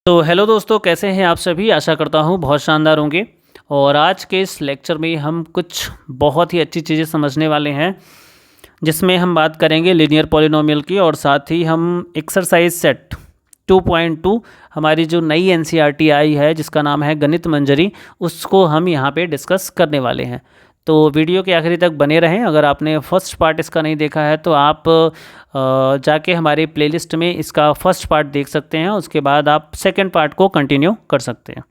तो हेलो दोस्तों, कैसे हैं आप सभी। आशा करता हूँ बहुत शानदार होंगे। और आज के इस लेक्चर में हम कुछ बहुत ही अच्छी चीज़ें समझने वाले हैं, जिसमें हम बात करेंगे लीनियर पॉलिनोमियल की, और साथ ही हम एक्सरसाइज सेट 2.2 हमारी जो नई एनसीईआरटी आई है जिसका नाम है गणित मंजरी, उसको हम यहाँ पे डिस्कस करने वाले हैं। तो वीडियो के आखिरी तक बने रहें। अगर आपने फर्स्ट पार्ट इसका नहीं देखा है तो आप जाके हमारे प्लेलिस्ट में इसका फर्स्ट पार्ट देख सकते हैं, उसके बाद आप सेकंड पार्ट को कंटिन्यू कर सकते हैं।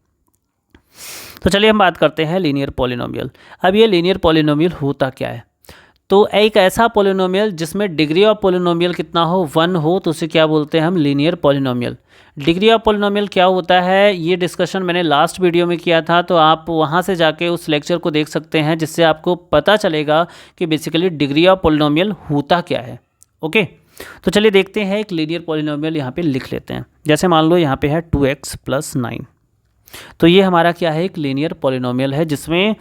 तो चलिए हम बात करते हैं लीनियर पॉलिनोमियल। अब ये लीनियर पॉलिनोमियल होता क्या है? तो एक ऐसा पॉलिनोमियल जिसमें डिग्री ऑफ पॉलिनोमियल कितना हो, 1 हो, तो उसे क्या बोलते हैं हम? Linear polynomial. Degree of polynomial क्या होता है, ये डिस्कशन मैंने लास्ट वीडियो में किया था, तो आप वहाँ से जाके उस लेक्चर को देख सकते हैं, जिससे आपको पता चलेगा कि बेसिकली डिग्री ऑफ पॉलिनोमियल होता क्या है। ओके, तो चलिए देखते हैं। एक लीनियर पॉलिनोमियल यहाँ पे लिख लेते हैं। जैसे मान लो यहाँ पे है 2x + 9, तो ये हमारा क्या है? एक लीनियर पॉलिनोमियल है, जिसमें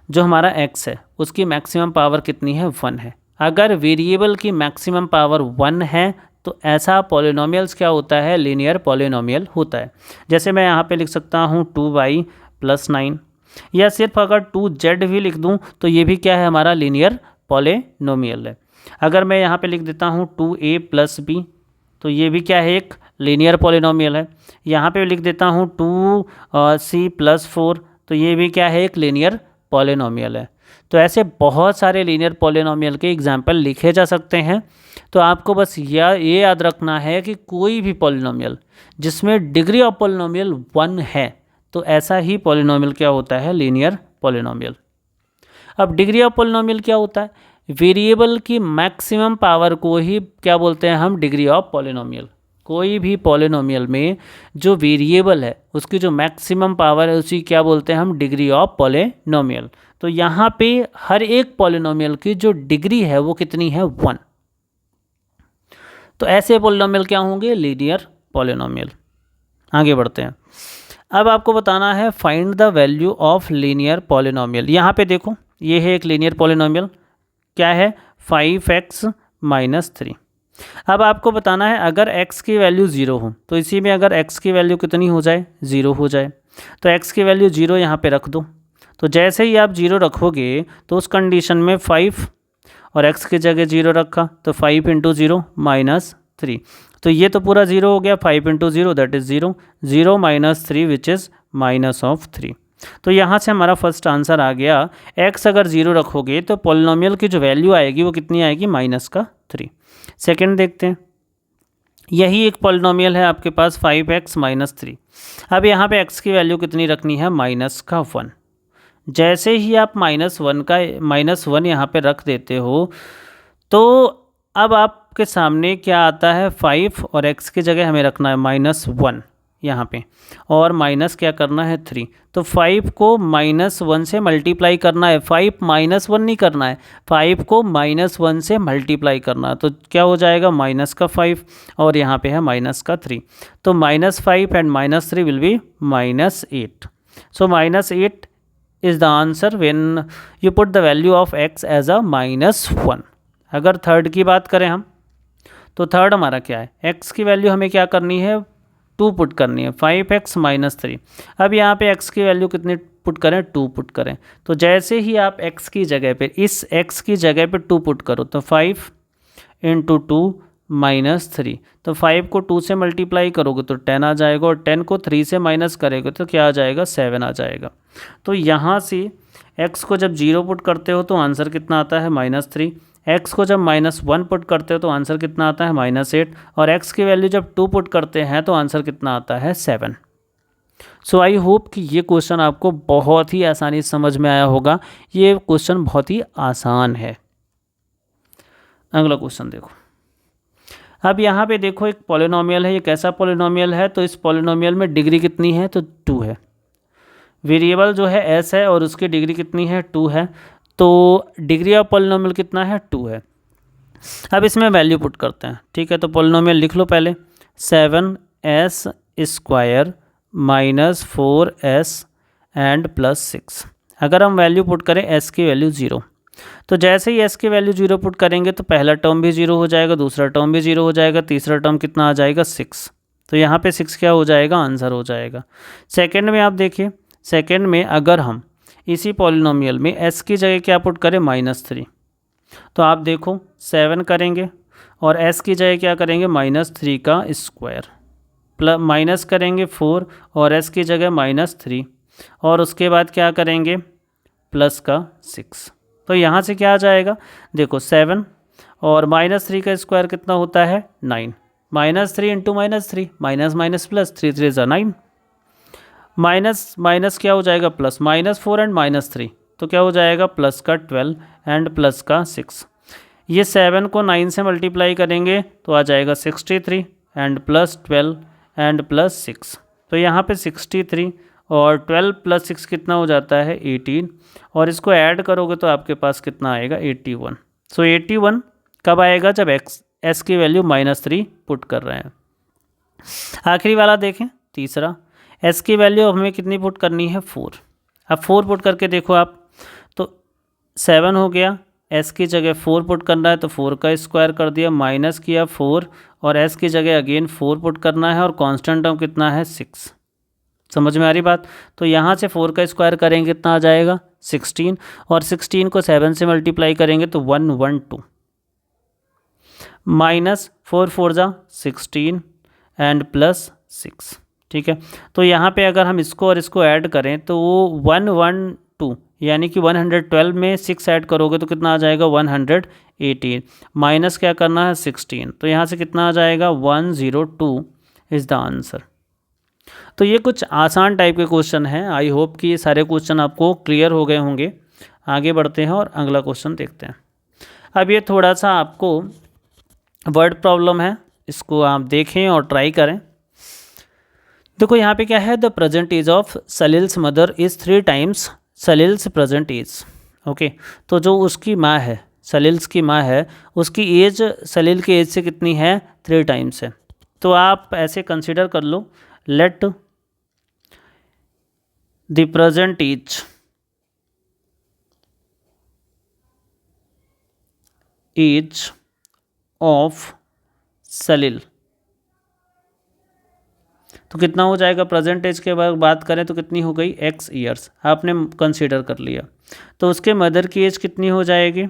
जो हमारा x है उसकी मैक्सिमम पावर कितनी है? 1 है। अगर वेरिएबल की मैक्सिमम पावर 1 है तो ऐसा पॉलिनोमियल्स क्या होता है? लीनियर पॉलिनोमियल होता है। जैसे मैं यहाँ पे लिख सकता हूँ 2y + 9, या सिर्फ अगर 2z भी लिख दूँ तो ये भी क्या है? हमारा लीनियर पॉलिनोमियल है। अगर मैं यहाँ पे लिख देता हूँ 2a + b, तो ये भी क्या है? एक लीनियर पॉलिनोमियल है। यहाँ पे लिख देता हूँ 2c + 4, तो ये भी क्या है? एक लीनियर पॉलिनोमियल है। तो ऐसे बहुत सारे लीनियर पॉलिनोमियल के एग्जाम्पल लिखे जा सकते हैं। तो आपको बस ये याद रखना है कि कोई भी पॉलिनोमियल जिसमें डिग्री ऑफ पॉलिनोमियल 1 है, तो ऐसा ही पॉलिनोमियल क्या होता है? Linear polynomial. अब डिग्री ऑफ पॉलिनोमियल क्या होता है? वेरिएबल की मैक्सिमम पावर को ही क्या बोलते हैं हम? Degree of polynomial. कोई भी पॉलिनोमियल में जो वेरिएबल है उसकी जो मैक्सिमम पावर है उसी क्या बोलते हैं हम? Degree of polynomial. तो यहाँ पे हर एक पॉलिनोमियल की जो डिग्री है वो कितनी है? 1। तो ऐसे पॉलिनोमियल क्या होंगे? Linear polynomial. आगे बढ़ते हैं। अब आपको बताना है find the value of linear polynomial. यहाँ पे देखो, ये है एक लीनियर पॉलिनोमियल। क्या है? 5x - 3। अब आपको बताना है अगर x की वैल्यू 0 हो, तो इसी में अगर x की वैल्यू कितनी हो जाए? 0 हो जाए। तो x की वैल्यू 0 यहाँ पे रख दो। तो जैसे ही आप 0 रखोगे तो उस कंडीशन में 5 और x की जगह 0 रखा, तो 5 × 0 - 3। तो ये तो पूरा 0 हो गया। 5 × 0 दैट इज़ 0, 0 - 3 विच इज़ -3। तो यहाँ से हमारा फर्स्ट आंसर आ गया। x अगर 0 रखोगे तो पॉलिनोमियल की जो वैल्यू आएगी वो कितनी आएगी? -3। सेकंड देखते हैं। यही एक पॉलिनोमियल है आपके पास 5x - 3। अब यहाँ पे x की वैल्यू कितनी रखनी है? -1। जैसे ही आप -1 यहाँ पे रख देते हो, तो अब आपके सामने क्या आता है? 5 और x की जगह हमें रखना है -1 यहाँ पे, और माइनस क्या करना है? 3। तो 5 को -1 से मल्टीप्लाई करना है। 5 -1 नहीं करना है, 5 को -1 से मल्टीप्लाई करना है। तो क्या हो जाएगा? -5 और यहाँ पे है -3। तो -5 and -3 will be -8। So -8 is the answer when you put the value of x as a -1। अगर थर्ड की बात करें हम, तो थर्ड हमारा क्या है? x की वैल्यू हमें क्या करनी है? 2 पुट करनी है। 5x - 3। अब यहाँ पे x की वैल्यू कितनी पुट करें? 2 पुट करें। तो जैसे ही आप x की जगह पे, इस x की जगह पे 2 पुट करो, तो 5 × 2 - 3। तो 5 को 2 से मल्टीप्लाई करोगे तो 10 आ जाएगा, और 10 को 3 से माइनस करेंगे तो क्या आ जाएगा? 7 आ जाएगा। तो यहाँ से x को जब 0 पुट करते हो तो आंसर कितना आता है? -3। x को जब -1 पुट करते हो तो आंसर कितना आता है? -8। और x की वैल्यू जब 2 पुट करते हैं तो आंसर कितना आता है? 7। सो आई होप कि ये क्वेश्चन आपको बहुत ही आसानी से समझ में आया होगा। ये क्वेश्चन बहुत ही आसान है। अगला क्वेश्चन देखो। अब यहाँ पे देखो, एक पॉलिनोमियल है। ये कैसा पॉलिनोमियल है? तो इस पॉलिनोमियल में डिग्री कितनी है? तो 2 है। वेरिएबल जो है s है और उसकी डिग्री कितनी है? 2 है। तो डिग्री ऑफ पॉलिनोमियल कितना है? 2 है। अब इसमें वैल्यू पुट करते हैं। ठीक है, तो पॉलिनोमियल लिख लो पहले। 7s² - 4s and +6। अगर हम वैल्यू पुट करें s की वैल्यू 0, तो जैसे ही s की वैल्यू 0 पुट करेंगे तो पहला टर्म भी 0 हो जाएगा, दूसरा टर्म भी 0 हो जाएगा, तीसरा टर्म कितना आ जाएगा? 6। तो यहाँ पे 6 क्या हो जाएगा, आंसर हो जाएगा। सेकंड में आप देखिए, सेकंड में अगर हम इसी पॉलिनोमियल में s की जगह क्या पुट करें, -3, तो आप देखो 7 करेंगे और s की जगह क्या करेंगे, -3 का स्क्वायर, प्लस माइनस करेंगे 4 और s की जगह -3 और उसके बाद क्या करेंगे, प्लस का 6। तो यहाँ से क्या आ जाएगा, देखो 7 और -3 का स्क्वायर कितना होता है, 9, -3 इंटू -3, माइनस माइनस प्लस, 3 3 ज़ा 9, माइनस माइनस क्या हो जाएगा, प्लस, -4 एंड -3, तो क्या हो जाएगा, प्लस का 12 एंड प्लस का 6। ये 7 को 9 से मल्टीप्लाई करेंगे तो आ जाएगा 63 एंड प्लस 12 एंड प्लस 6। तो यहाँ पे 63 और 12 प्लस 6 कितना हो जाता है, 18, और इसको ऐड करोगे तो आपके पास कितना आएगा, 81। सो 81 कब आएगा, जब s की वैल्यू -3 पुट कर रहे हैं। आखिरी वाला देखें, तीसरा, s की वैल्यू हमें कितनी पुट करनी है, 4। अब 4 पुट करके देखो आप, तो 7 हो गया, s की जगह 4 पुट करना है तो 4 का स्क्वायर कर दिया, माइनस किया 4 और s की जगह अगेन 4 पुट करना है और कांस्टेंट टर्म कितना है, 6। समझ में आ रही बात। तो यहाँ से 4 का स्क्वायर करेंगे कितना आ जाएगा, 16, और 16 को 7 से मल्टीप्लाई करेंगे तो 112, माइनस 4 4 ज़ा 16 एंड प्लस 6। ठीक है, तो यहाँ पे अगर हम इसको और इसको ऐड करें तो वो 112, यानी कि 112 में 6 ऐड करोगे तो कितना आ जाएगा, 118, माइनस क्या करना है, 16, तो यहाँ से कितना आ जाएगा, 102 इज़ द आंसर। तो ये कुछ आसान टाइप के क्वेश्चन हैं। आई होप कि ये सारे क्वेश्चन आपको क्लियर हो गए होंगे। आगे बढ़ते हैं और अगला क्वेश्चन देखते हैं। अब ये थोड़ा सा आपको वर्ड प्रॉब्लम है, इसको आप देखें और ट्राई करें। देखो यहाँ पे क्या है, the present age of Salil's mother is 3 times Salil's present age. Okay, तो जो उसकी माँ है, सलील्स की माँ है, उसकी एज सलील की एज से कितनी है, 3 टाइम्स है। तो आप ऐसे कंसिडर कर लो, let the present age of Salil, तो कितना हो जाएगा, प्रेजेंट एज के बाद बात करें तो कितनी हो गई, x ईयर्स आपने कंसीडर कर लिया। तो उसके मदर की एज कितनी हो जाएगी,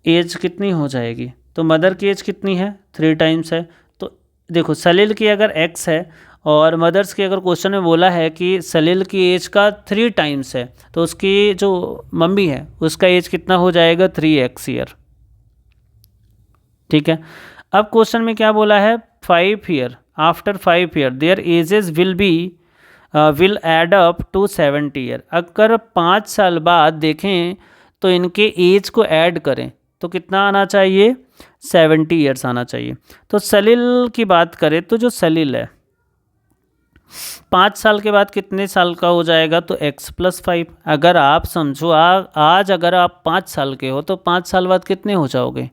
एज कितनी हो जाएगी, तो मदर की एज कितनी है, 3 टाइम्स है। तो देखो सलील की अगर x है और मदर्स की अगर क्वेश्चन में बोला है कि सलील की एज का 3 टाइम्स है, तो उसकी जो मम्मी है उसका एज कितना हो जाएगा, 3x ईयर। ठीक है, अब क्वेश्चन में क्या बोला है, 5 year, after 5 year their ages will add up to 70 year. अगर 5 साल बाद देखें तो इनके एज को ऐड करें तो कितना आना चाहिए, 70 ईयर्स आना चाहिए। तो सलील की बात करें तो जो सलील है 5 साल के बाद कितने साल का हो जाएगा, तो x + 5। अगर आप समझो आज अगर आप 5 साल के हो तो 5 साल बाद कितने हो जाओगे,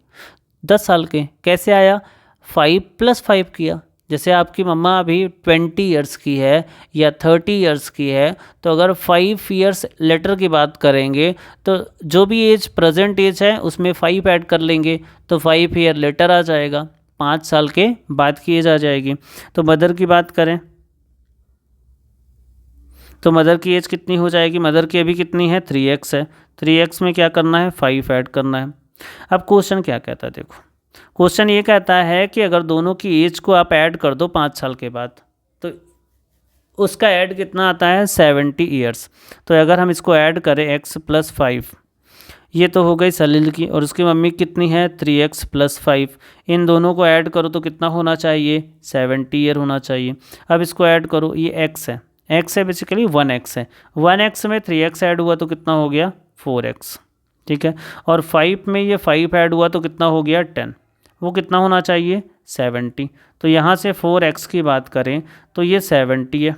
10 साल के। कैसे आया, 5 + 5 किया। जैसे आपकी मम्मा अभी 20 ईयर्स की है या 30 ईयर्स की है, तो अगर 5 ईयर्स लेटर की बात करेंगे तो जो भी एज प्रेजेंट एज है उसमें 5 ऐड कर लेंगे तो 5 ईयर लेटर आ जाएगा, 5 साल के बाद की एज आ जाएगी। तो मदर की बात करें तो मदर की एज कितनी हो जाएगी, मदर की अभी कितनी है, 3x है। 3x में क्या करना है, 5 ऐड करना है। अब क्वेश्चन क्या कहता है, देखो क्वेश्चन ये कहता है कि अगर दोनों की एज को आप ऐड कर दो 5 साल के बाद तो उसका ऐड कितना आता है, 70 ईयर्स। तो अगर हम इसको ऐड करें x + 5, ये तो हो गई सलील की, और उसकी मम्मी कितनी है, 3x + 5। इन दोनों को ऐड करो तो कितना होना चाहिए, 70 ईयर होना चाहिए। अब इसको ऐड करो, ये x है, x है बेसिकली 1x है, 1x में 3x ऐड हुआ तो कितना हो गया, 4x। ठीक है, और 5 में ये 5 ऐड हुआ तो कितना हो गया, 10। वो कितना होना चाहिए, 70। तो यहाँ से 4x की बात करें तो ये 70 है,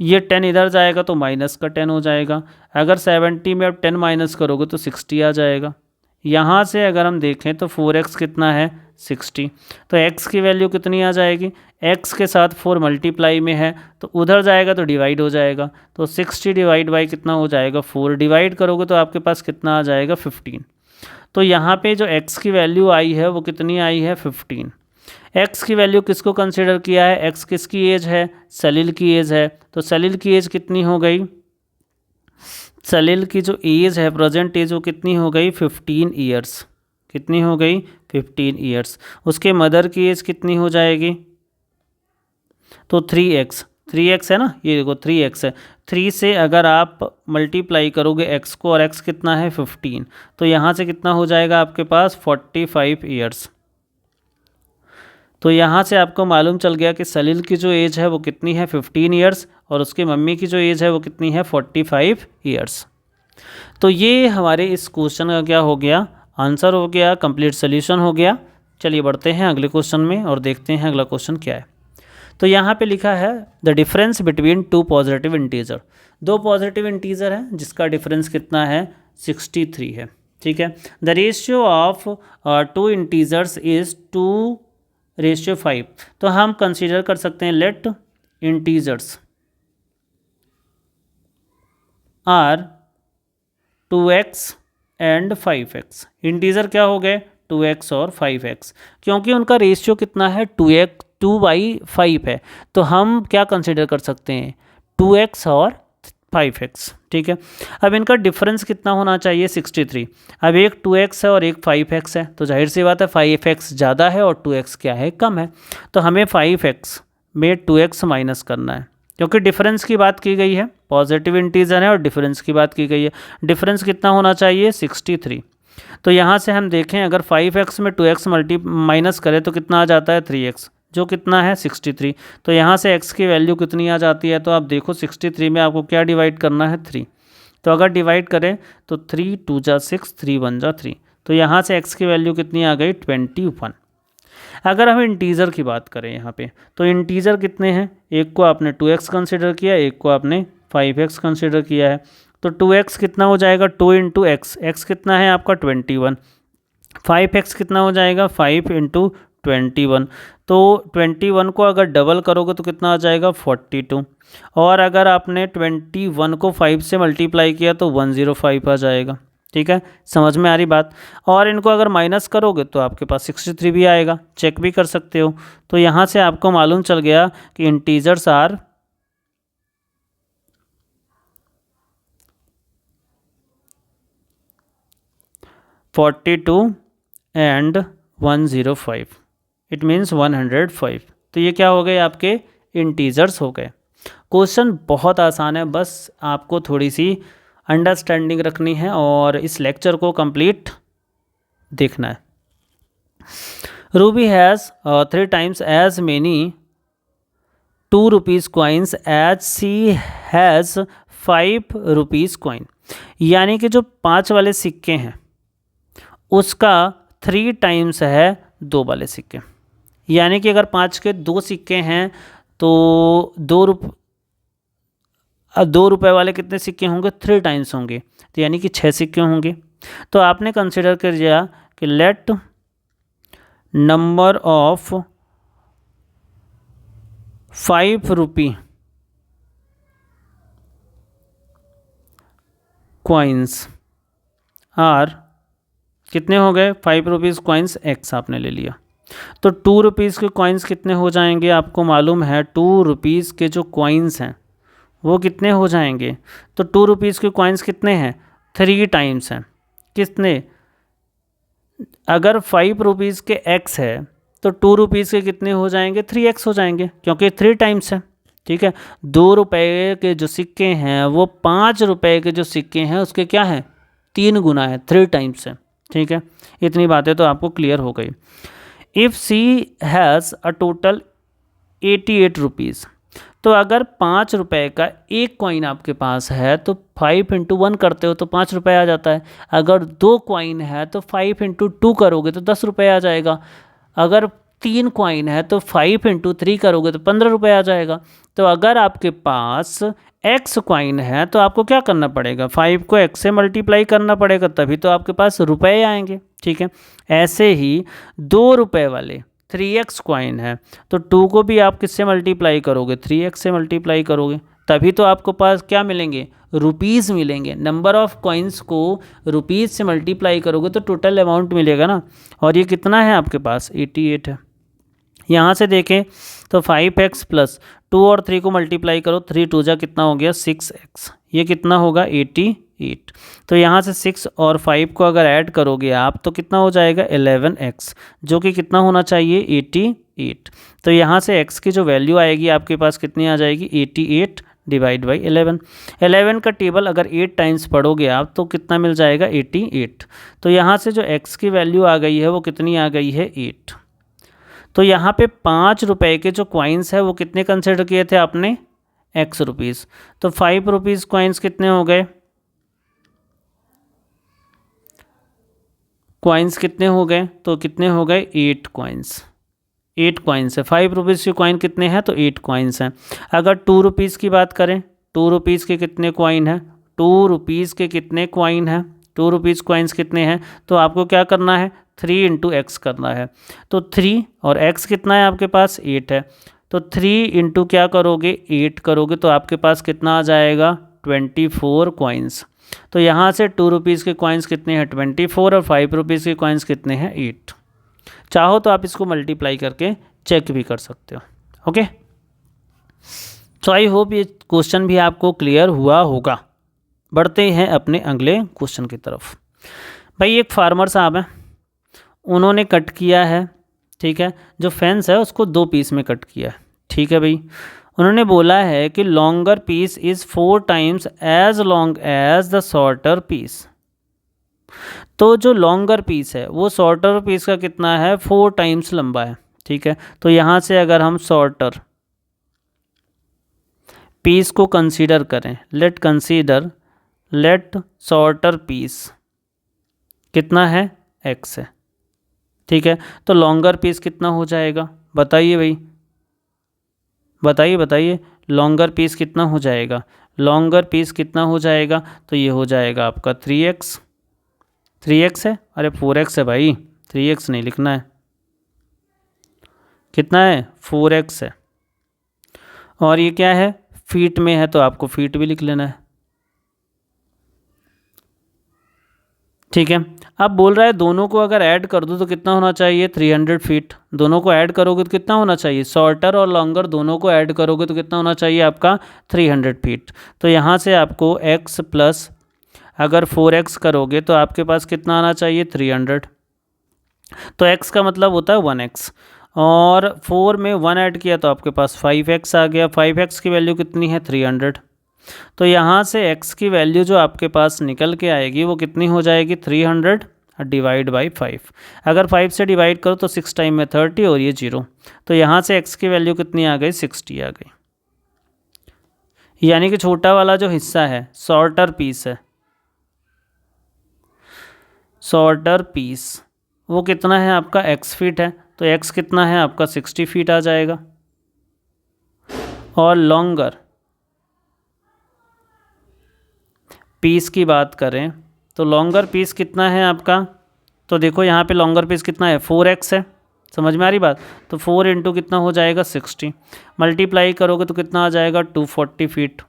ये 10 इधर जाएगा तो माइनस का 10 हो जाएगा। अगर 70 में अब 10 माइनस करोगे तो 60 आ जाएगा। यहाँ से अगर हम देखें तो 4x कितना है, 60। तो x की वैल्यू कितनी आ जाएगी, x के साथ 4 मल्टीप्लाई में है तो उधर जाएगा तो डिवाइड हो जाएगा। तो 60 डिवाइड बाई कितना हो जाएगा, 4 डिवाइड करोगे तो आपके पास कितना आ जाएगा, 15। तो यहाँ पे जो x की वैल्यू आई है वो कितनी आई है 15। x की वैल्यू किसको कंसिडर किया है, x किसकी एज है, सलील की एज है। तो सलील की एज कितनी हो गई, सलील की जो एज है प्रेजेंट एज वो कितनी हो गई 15 ईयर्स। कितनी हो गई 15 ईयर्स। उसके मदर की एज कितनी हो जाएगी, तो 3x है ना, ये देखो 3x है। 3 से अगर आप मल्टीप्लाई करोगे x को, और x कितना है 15, तो यहाँ से कितना हो जाएगा आपके पास 45 ईयर्स। तो यहाँ से आपको मालूम चल गया कि सलील की जो एज है वो कितनी है 15 ईयर्स, और उसकी मम्मी की जो एज है वो कितनी है 45 ईयर्स। तो ये हमारे इस क्वेश्चन का क्या हो गया, आंसर हो गया, कंप्लीट सोल्यूशन हो गया। चलिए बढ़ते हैं अगले क्वेश्चन में और देखते हैं अगला क्वेश्चन क्या है। तो यहाँ पे लिखा है the difference between two positive integer. दो पॉजिटिव इंटीजर है जिसका डिफरेंस कितना है 63 है। ठीक है, the ratio of two integers is 2:5। तो हम कंसीडर कर सकते हैं let integers are 2x and 5x। Integer क्या हो गए 2x और 5x, क्योंकि उनका रेशियो कितना है 2/5 है, तो हम क्या कंसिडर कर सकते हैं 2x और 5x। ठीक है, अब इनका डिफरेंस कितना होना चाहिए 63। अब एक 2x है और एक 5x है, तो जाहिर सी बात है 5x ज़्यादा है और 2x क्या है कम है, तो हमें 5x में 2x माइनस करना है, क्योंकि डिफरेंस की बात की गई है, पॉजिटिव इंटीजर है और डिफरेंस की बात की गई है। डिफरेंस कितना होना चाहिए 63। तो यहाँ से हम देखें अगर 5x में 2x माइनस करें तो कितना आ जाता है 3x, जो कितना है 63। तो यहाँ से x की वैल्यू कितनी आ जाती है, तो आप देखो 63 में आपको क्या डिवाइड करना है 3। तो अगर डिवाइड करें तो 3 2 जा 6, 3 1 जा 3, तो यहाँ से x की वैल्यू कितनी आ गई 21। अगर हम इंटीजर की बात करें यहाँ पे, तो इंटीजर कितने हैं, एक को आपने 2x कंसिडर किया, एक को आपने 5x कंसिडर किया है। तो 2x कितना हो जाएगा 2 इंटू एक्स, एक्स कितना है आपका 21। 5x कितना हो जाएगा 5 इंटू 21। तो 21 को अगर डबल करोगे तो कितना आ जाएगा 42, और अगर आपने 21 को 5 से मल्टीप्लाई किया तो 105 आ जाएगा। ठीक है, समझ में आ रही बात। और इनको अगर माइनस करोगे तो आपके पास 63 भी आएगा, चेक भी कर सकते हो। तो यहाँ से आपको मालूम चल गया कि integers are (42 and 105), it means 105। तो ये क्या हो गए आपके इंटीजर्स हो गए। क्वेश्चन बहुत आसान है, बस आपको थोड़ी सी अंडरस्टैंडिंग रखनी है और इस लेक्चर को कंप्लीट देखना है। Ruby has 3 times as many 2 rupees coins as she has 5 rupees coin। यानी कि जो 5 वाले सिक्के हैं उसका 3 times है 2 वाले सिक्के। यानी कि अगर 5 के 2 सिक्के हैं तो 2 रुपए वाले कितने सिक्के होंगे 3 times होंगे, तो यानी कि 6 सिक्के होंगे। तो आपने कंसिडर कर दिया कि let number of 5 rupee coins are कितने हो गए 5 रुपीज़ कॉइन्स एक्स आपने ले लिया। तो 2 रुपीज़ के कॉइन्स कितने हो जाएंगे, आपको मालूम है 2 रुपीज़ के जो कॉइन्स हैं वो कितने हो जाएंगे। तो 2 रुपीज़ के कॉइन्स कितने हैं 3 times हैं। कितने, अगर 5 रुपीज़ के x है तो 2 रुपीज़ के कितने हो जाएंगे 3x हो जाएंगे, क्योंकि 3 times है। ठीक है, 2 रुपये के जो सिक्के हैं वो 5 रुपये के जो सिक्के हैं उसके क्या है 3 गुना है, 3 times है। ठीक है, इतनी बातें तो आपको क्लियर हो गई। If she has a total 88 rupees, तो अगर 5 रुपये का एक कॉइन आपके पास है तो 5 इंटू 1 करते हो तो 5 रुपये आ जाता है। अगर 2 कॉइन है तो 5 इंटू 2 करोगे तो 10 रुपये आ जाएगा। अगर 3 कॉइन है तो 5 इंटू 3 करोगे तो 15 रुपये आ जाएगा। तो अगर आपके पास x कॉइन है तो आपको क्या करना पड़ेगा 5 को x से मल्टीप्लाई करना पड़ेगा, तभी तो आपके पास रुपये आएंगे। ठीक है, ऐसे ही 2 रुपये वाले 3x कॉइन है तो 2 को भी आप किससे मल्टीप्लाई करोगे 3x से मल्टीप्लाई करोगे, तभी तो आपको पास क्या मिलेंगे, रुपीज़ मिलेंगे। नंबर ऑफ़ कॉइन्स को रुपीज़ से मल्टीप्लाई करोगे तो टोटल अमाउंट मिलेगा ना। और ये कितना है आपके पास, 88 है। यहाँ से देखें तो 5x प्लस 2 और 3 को मल्टीप्लाई करो, 3 2 जा कितना हो गया 6x, ये कितना होगा 88। तो यहाँ से 6 और 5 को अगर ऐड करोगे आप तो कितना हो जाएगा 11x, जो कि कितना होना चाहिए 88। तो यहाँ से x की जो वैल्यू आएगी आपके पास कितनी आ जाएगी 88 डिवाइड बाई 11। 11 का टेबल अगर 8 टाइम्स पढ़ोगे आप तो कितना मिल जाएगा 88। तो यहाँ से जो x की वैल्यू आ गई है वो कितनी आ गई है 8। तो यहाँ पे 5 रुपए के जो कॉइन्स है वो कितने कंसिडर किए थे आपने, x रुपीज़। तो 5 रुपीज़ कॉइन्स कितने हो गए, कॉइन्स कितने हो गए, तो कितने हो गए 8 कॉइन्स। 8 कॉइन्स है, 5 रुपीज़ के कॉइन कितने हैं, तो 8 कॉइन्स हैं। अगर 2 रुपीज़ की बात करें, 2 रुपीज़ के कितने कॉइन हैं, 2 रुपीज़ के कितने कॉइन हैं, 2 रुपीज़ कॉइन्स कितने हैं, तो आपको क्या करना है 3 इंटू एक्स करना है। तो 3 और x कितना है आपके पास 8 है, तो 3 इंटू क्या करोगे 8 करोगे तो आपके पास कितना आ जाएगा 24 कॉइन्स। तो यहाँ से 2 रुपीज़ के कॉइन्स कितने हैं 24 और 5 रुपीज़ के कॉइन्स कितने हैं 8। चाहो तो आप इसको मल्टीप्लाई करके चेक भी कर सकते हो। ओके, सो आई होप ये क्वेश्चन भी आपको क्लियर हुआ होगा। बढ़ते हैं अपने अगले क्वेश्चन की तरफ। भाई एक फार्मर साहब हैं, उन्होंने कट किया है, ठीक है, जो फेंस है उसको 2 पीस में कट किया है, ठीक है भाई। उन्होंने बोला है कि longer piece is 4 times as long as the shorter piece. तो जो लॉन्गर पीस है वो शॉर्टर पीस का कितना है 4 टाइम्स लंबा है, ठीक है। तो यहाँ से अगर हम शॉर्टर पीस को कंसीडर करें, लेट शॉर्टर पीस कितना है x है, ठीक है। तो लॉन्गर पीस कितना हो जाएगा बताइए भाई, बताइए लॉन्गर पीस कितना हो जाएगा, लॉन्गर पीस कितना हो जाएगा, तो ये हो जाएगा आपका 3x। 3x है, अरे 4x है भाई, 3x नहीं लिखना है, कितना है 4x है। और ये क्या है फीट में है तो आपको फीट भी लिख लेना है, ठीक है। अब बोल रहा है दोनों को अगर ऐड कर दो तो कितना होना चाहिए 300 फीट। दोनों को ऐड करोगे तो कितना होना चाहिए, शॉर्टर और लॉन्गर दोनों को ऐड करोगे तो कितना होना चाहिए आपका 300 फीट। तो यहाँ से आपको x प्लस अगर 4x करोगे तो आपके पास कितना आना चाहिए 300। तो x का मतलब होता है 1x, और 4 में 1 ऐड किया तो आपके पास 5x आ गया। 5x की वैल्यू कितनी है 300। तो यहाँ से x की वैल्यू जो आपके पास निकल के आएगी वो कितनी हो जाएगी 300 डिवाइड बाई 5। अगर 5 से डिवाइड करो तो 6 टाइम में 30 और ये 0। तो यहाँ से x की वैल्यू कितनी आ गई 60 आ गई। यानी कि छोटा वाला जो हिस्सा है शॉर्टर पीस है, शॉर्टर पीस वो कितना है आपका x फीट है, तो x कितना है आपका 60 फीट आ जाएगा। और लॉन्गर पीस की बात करें तो लॉन्गर पीस कितना है आपका, तो देखो यहाँ पे लॉन्गर पीस कितना है 4x है, समझ में आ रही बात। तो 4 इंटू कितना हो जाएगा 60, मल्टीप्लाई करोगे तो कितना आ जाएगा 240 फीट।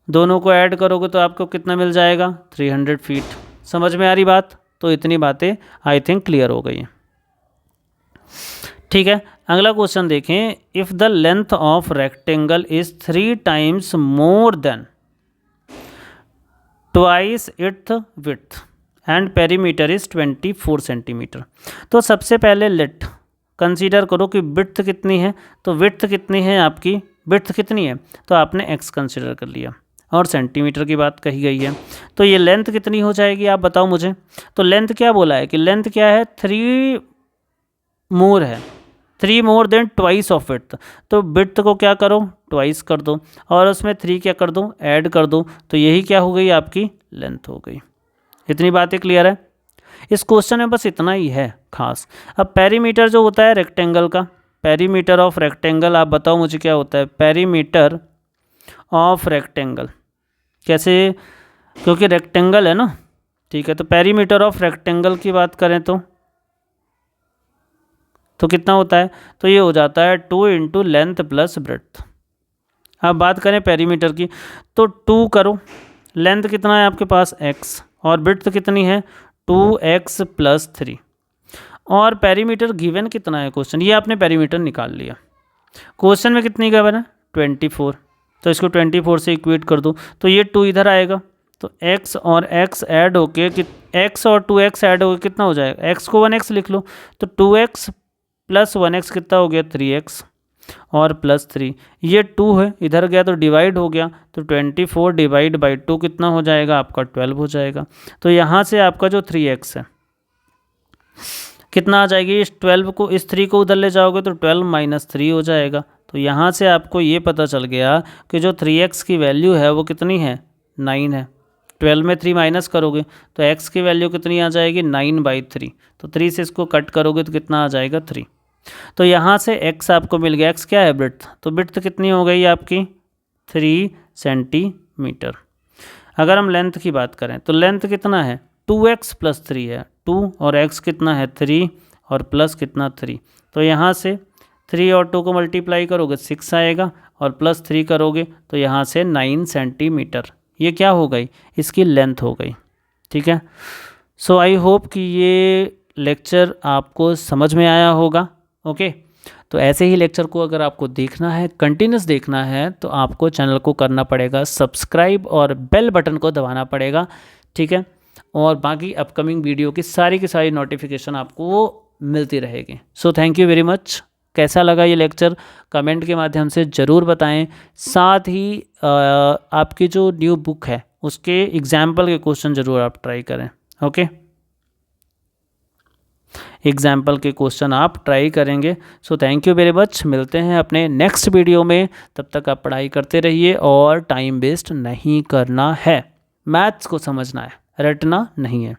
दोनों को ऐड करोगे तो आपको कितना मिल जाएगा 300 फीट। समझ में आ रही बात। तो इतनी बातें आई थिंक क्लियर हो गई हैं, ठीक है। अगला क्वेश्चन देखें, if the length of rectangle is 3 times more than twice its width and perimeter is 24 centimetre. तो सबसे पहले लेट कंसीडर करो कि विड्थ कितनी है, तो विड्थ कितनी है आपकी, विड्थ कितनी है तो आपने x कंसीडर कर लिया और सेंटीमीटर की बात कही गई है। तो ये लेंथ कितनी हो जाएगी आप बताओ मुझे। तो लेंथ क्या बोला है कि लेंथ क्या है 3 मोर है, 3 more than twice of width. तो विड्थ को क्या करो ट्वाइस कर दो और उसमें 3 क्या कर दो ऐड कर दो, तो यही क्या हो गई आपकी लेंथ हो गई। इतनी बातें क्लियर है। इस क्वेश्चन में बस इतना ही है खास। अब पेरीमीटर जो होता है रेक्टेंगल का, पेरीमीटर ऑफ रेक्टेंगल आप बताओ मुझे क्या होता है, पेरीमीटर ऑफ रेक्टेंगल कैसे, क्योंकि रेक्टेंगल है ना, ठीक है। तो पेरीमीटर ऑफ रेक्टेंगल की बात करें तो कितना होता है, तो ये हो जाता है 2 इंटू लेंथ प्लस ब्रेड्थ। अब बात करें पेरीमीटर की, तो 2 करो, लेंथ कितना है आपके पास x, और विड्थ कितनी है 2x + 3, और पेरीमीटर गिवन कितना है क्वेश्चन, ये आपने पेरीमीटर निकाल लिया। क्वेश्चन में कितनी गिवन है 24, तो इसको 24 से इक्वेट कर दो, तो ये 2 इधर आएगा, तो x और x ऐड होके x और 2x ऐड होके कितना हो जाएगा, x को 1x लिख लो, तो 2x + 1x कितना हो गया 3x, और +3, ये 2 है इधर गया तो डिवाइड हो गया, तो 24 डिवाइड बाई 2 कितना हो जाएगा आपका 12 हो जाएगा। तो यहाँ से आपका जो 3x है कितना आ जाएगी, इस 12 को, इस 3 को उधर ले जाओगे तो 12 - 3 हो जाएगा। तो यहाँ से आपको ये पता चल गया कि जो 3x की वैल्यू है वो कितनी है 9 है। 12 में 3 माइनस करोगे तो x की वैल्यू कितनी आ जाएगी 9/3, तो 3 से इसको कट करोगे तो कितना आ जाएगा 3। तो यहाँ से x आपको मिल गया, x क्या है विड्थ, तो विड्थ कितनी हो गई आपकी 3 सेंटीमीटर। अगर हम लेंथ की बात करें तो लेंथ कितना है 2x + 3 है, 2 और x कितना है 3 और प्लस कितना 3, तो यहाँ से 3 और 2 को मल्टीप्लाई करोगे 6 आएगा, और +3 करोगे तो यहाँ से 9 सेंटीमीटर, ये क्या हो गई इसकी लेंथ हो गई। ठीक है, सो आई होप कि ये लेक्चर आपको समझ में आया होगा। ओके, तो ऐसे ही लेक्चर को अगर आपको देखना है, कंटिन्यूस देखना है, तो आपको चैनल को करना पड़ेगा सब्सक्राइब और बेल बटन को दबाना पड़ेगा। ठीक है, और बाकी अपकमिंग वीडियो की सारी नोटिफिकेशन आपको मिलती रहेगी। So thank you very much. कैसा लगा ये लेक्चर कमेंट के माध्यम से ज़रूर बताएं। साथ ही आपकी जो न्यू बुक है उसके एग्जाम्पल के क्वेश्चन ज़रूर आप ट्राई करें। ओके, एग्जाम्पल के क्वेश्चन आप ट्राई करेंगे। So thank you very much. मिलते हैं अपने नेक्स्ट वीडियो में, तब तक आप पढ़ाई करते रहिए और टाइम वेस्ट नहीं करना है, मैथ्स को समझना है, रटना नहीं है।